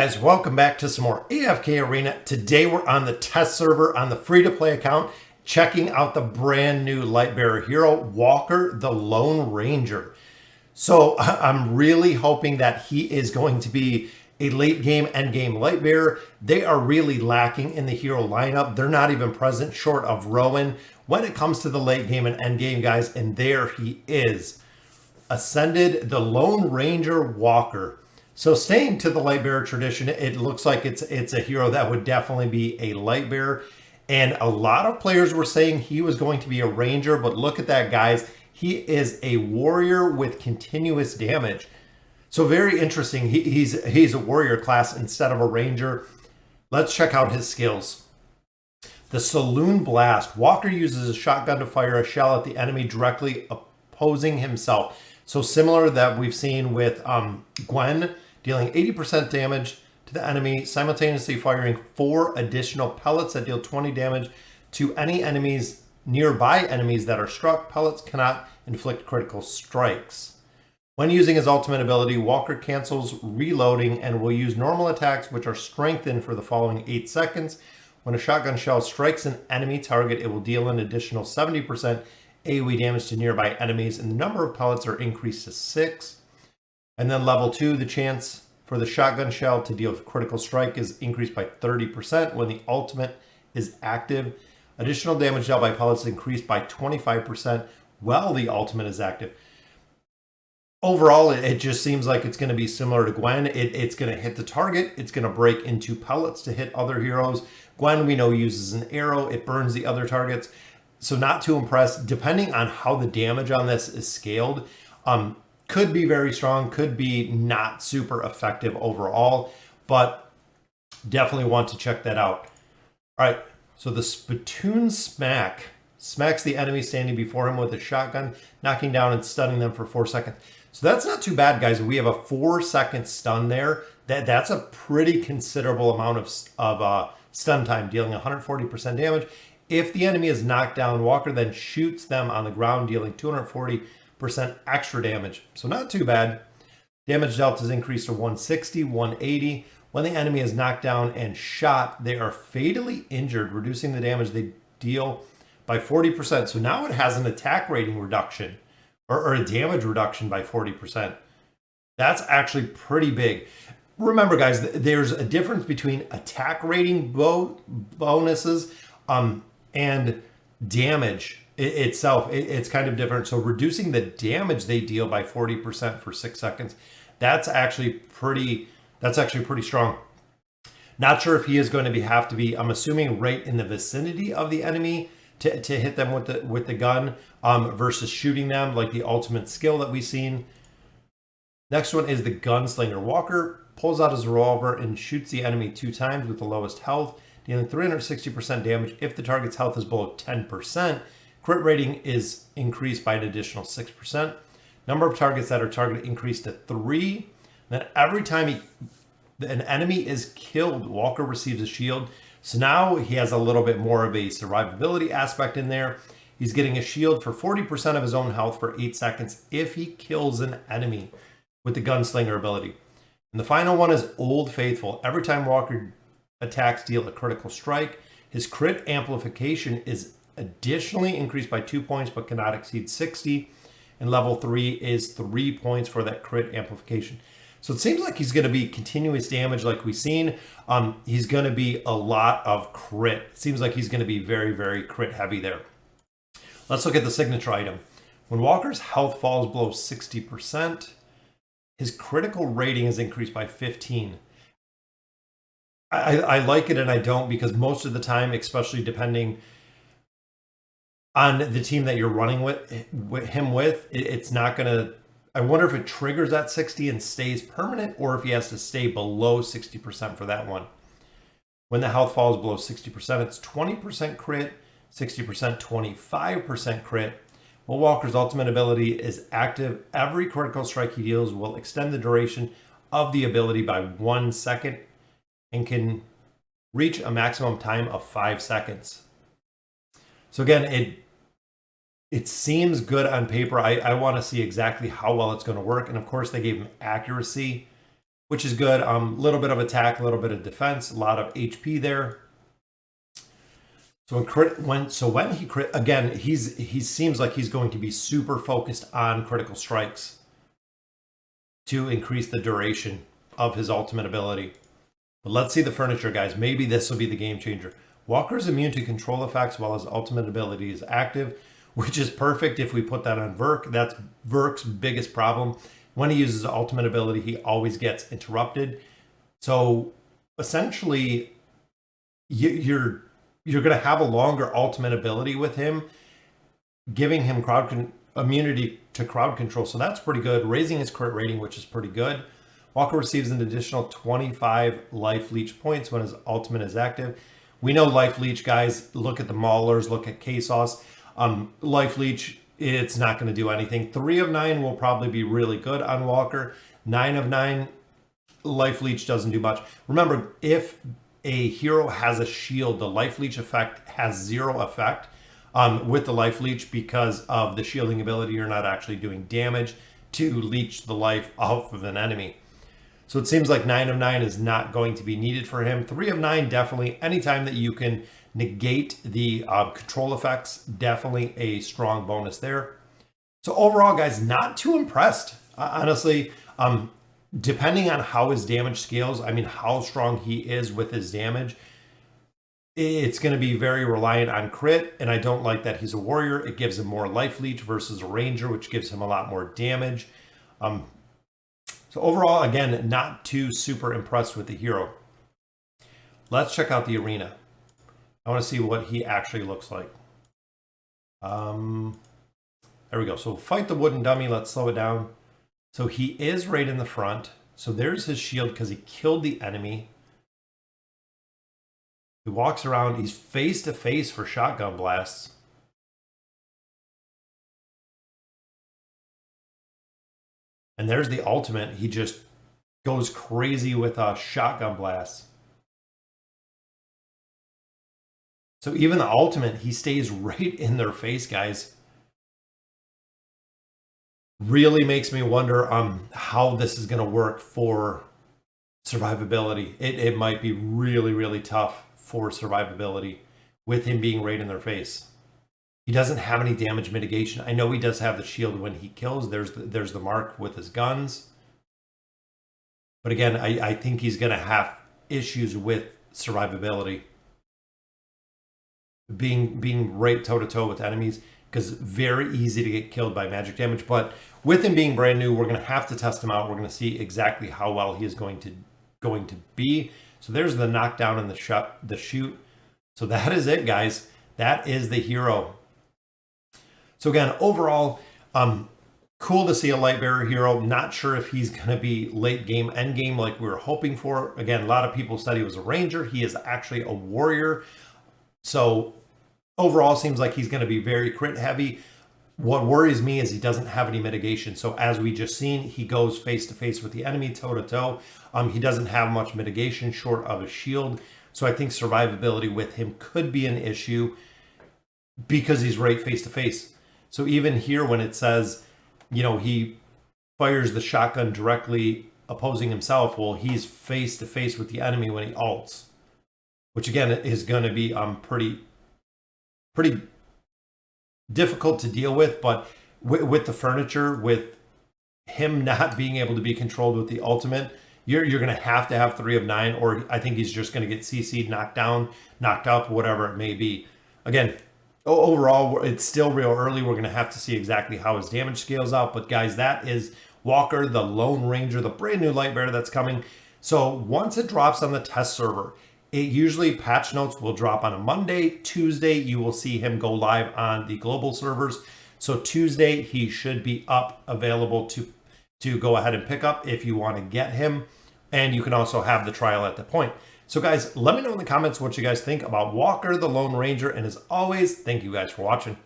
guys, welcome back to some more AFK Arena. Today we're on the test server on the free-to-play account, checking out the brand new Lightbearer hero, Walker the Lone Ranger. So I'm really hoping that he is going to be a late game, end game Lightbearer. They are really lacking in the hero lineup. They're not even present short of Rowan when it comes to the late game and end game, guys. And there he is, Ascended the Lone Ranger Walker. So staying to the Lightbearer tradition, it looks like it's a hero that would definitely be a Lightbearer. And a lot of players were saying he was going to be a Ranger, but look at that, guys. He is a warrior with continuous damage. So very interesting. He's a warrior class instead of a Ranger. Let's check out his skills. The Saloon Blast. Walker uses a shotgun to fire a shell at the enemy directly opposing himself. So similar that we've seen with Gwen, dealing 80% damage to the enemy, simultaneously firing 4 additional pellets that deal 20 damage to any nearby enemies that are struck. Pellets cannot inflict critical strikes. When using his ultimate ability, Walker cancels reloading and will use normal attacks, which are strengthened for the following 8 seconds. When a shotgun shell strikes an enemy target, it will deal an additional 70% AoE damage to nearby enemies, and the number of pellets are increased to 6. And then level 2, the chance for the shotgun shell to deal a critical strike is increased by 30% when the ultimate is active. Additional damage dealt by pellets is increased by 25% while the ultimate is active. Overall, it just seems like it's going to be similar to Gwen. It's going to hit the target. It's going to break into pellets to hit other heroes. Gwen, we know, uses an arrow. It burns the other targets. So not too impressed. Depending on how the damage on this is scaled, could be very strong, could be not super effective overall, but definitely want to check that out. All right, so the Spittoon Smack smacks the enemy standing before him with a shotgun, knocking down and stunning them for 4 seconds. So that's not too bad, guys. We have a 4-second stun there. That's a pretty considerable amount of stun time, dealing 140% damage. If the enemy is knocked down, Walker then shoots them on the ground, dealing 240% extra damage. So not too bad. Damage dealt is increased to 160, 180. When the enemy is knocked down and shot, they are fatally injured, reducing the damage they deal by 40%. So now it has an attack rating reduction, or a damage reduction by 40%. That's actually pretty big. Remember, guys, there's a difference between attack rating bonuses and damage itself. It's kind of different. So reducing the damage they deal by 40% for 6 seconds, that's actually pretty strong. Not sure if he is going to have to be, I'm assuming, right in the vicinity of the enemy to hit them with the gun versus shooting them like the ultimate skill that we've seen. Next one is the Gunslinger. Walker pulls out his revolver and shoots the enemy 2 times with the lowest health, dealing 360% damage if the target's health is below 10%. Crit rating is increased by an additional 6%. Number of targets that are targeted increased to 3. Then every time an enemy is killed, Walker receives a shield. So now he has a little bit more of a survivability aspect in there. He's getting a shield for 40% of his own health for 8 seconds if he kills an enemy with the Gunslinger ability. And the final one is Old Faithful. Every time Walker attacks deal a critical strike, his crit amplification is additionally increased by 2 points but cannot exceed 60. And level 3 is 3 points for that crit amplification. So it seems like he's going to be continuous damage like we've seen. He's going to be a lot of crit. It seems like he's going to be very, very crit heavy there. Let's look at the signature item. When Walker's health falls below 60%, his critical rating is increased by 15. I like it and I don't, because most of the time, especially depending on the team that you're running with it's not going to, I wonder if it triggers at 60 and stays permanent, or if he has to stay below 60% for that one. When the health falls below 60%, it's 20% crit, 60%, 25% crit. While Walker's ultimate ability is active, every critical strike he deals will extend the duration of the ability by 1 second and can reach a maximum time of 5 seconds. So again, it seems good on paper. I want to see exactly how well it's going to work. And of course, they gave him accuracy which is good. Little bit of attack, a little bit of defense, a lot of HP there. So when he crit again, he seems like he's going to be super focused on critical strikes to increase the duration of his ultimate ability. But let's see the furniture, guys. Maybe this will be the game changer. Walker is immune to control effects while his ultimate ability is active, which is perfect if we put that on Verk. That's Verk's biggest problem. When he uses the ultimate ability, he always gets interrupted. So essentially, you're going to have a longer ultimate ability with him, giving him immunity to crowd control. So that's pretty good. Raising his crit rating, which is pretty good. Walker receives an additional 25 life leech points when his ultimate is active. We know life leech, guys. Look at the Maulers, look at K-Sauce. Life leech, it's not going to do anything. 3 of 9 will probably be really good on Walker. 9 of 9, life leech doesn't do much. Remember, if a hero has a shield, the life leech effect has 0 effect with the life leech because of the shielding ability. You're not actually doing damage to leech the life off of an enemy. So it seems like 9 of 9 is not going to be needed for him. 3 of 9, definitely. Anytime that you can negate the control effects, definitely a strong bonus there. So overall, guys, not too impressed. Honestly, depending on how his damage scales, I mean, how strong he is with his damage, it's going to be very reliant on crit. And I don't like that he's a warrior. It gives him more life leech versus a ranger, which gives him a lot more damage. So overall, again, not too super impressed with the hero. Let's check out the arena. I want to see what he actually looks like. There we go. So fight the wooden dummy. Let's slow it down. So he is right in the front. So there's his shield because he killed the enemy. He walks around. He's face to face for shotgun blasts. And there's the ultimate. He just goes crazy with shotgun blasts. So even the ultimate, he stays right in their face, guys. Really makes me wonder how this is going to work for survivability. It might be really, really tough for survivability with him being right in their face. He doesn't have any damage mitigation. I know he does have the shield when he kills. There's the mark with his guns. But again, I think he's going to have issues with survivability. Being right toe-to-toe with enemies, because very easy to get killed by magic damage. But with him being brand new, we're going to have to test him out. We're going to see exactly how well he is going to be. So there's the knockdown and the shoot. So that is it, guys. That is the hero. So again, overall, cool to see a Lightbearer hero. Not sure if he's going to be late game, end game like we were hoping for. Again, a lot of people said he was a ranger. He is actually a warrior. So overall, seems like he's going to be very crit heavy. What worries me is he doesn't have any mitigation. So as we just seen, he goes face to face with the enemy, toe to toe. He doesn't have much mitigation short of a shield. So I think survivability with him could be an issue because he's right face to face. So even here when it says, you know, he fires the shotgun directly opposing himself, well, he's face to face with the enemy when he ults, which again is going to be pretty difficult to deal with. But with the furniture, with him not being able to be controlled with the ultimate, you're going to have 3 of 9, or I think he's just going to get CC'd, knocked down, knocked up, whatever it may be. Again, overall, it's still real early. We're going to have to see exactly how his damage scales out. But guys, that is Walker, the Lone Ranger, the brand new Lightbearer that's coming. So once it drops on the test server, it usually patch notes will drop on a Monday. Tuesday, you will see him go live on the global servers. So Tuesday, he should be up, available to go ahead and pick up if you want to get him. And you can also have the trial at the point. So guys, let me know in the comments what you guys think about Walker, the Lone Ranger. And as always, thank you guys for watching.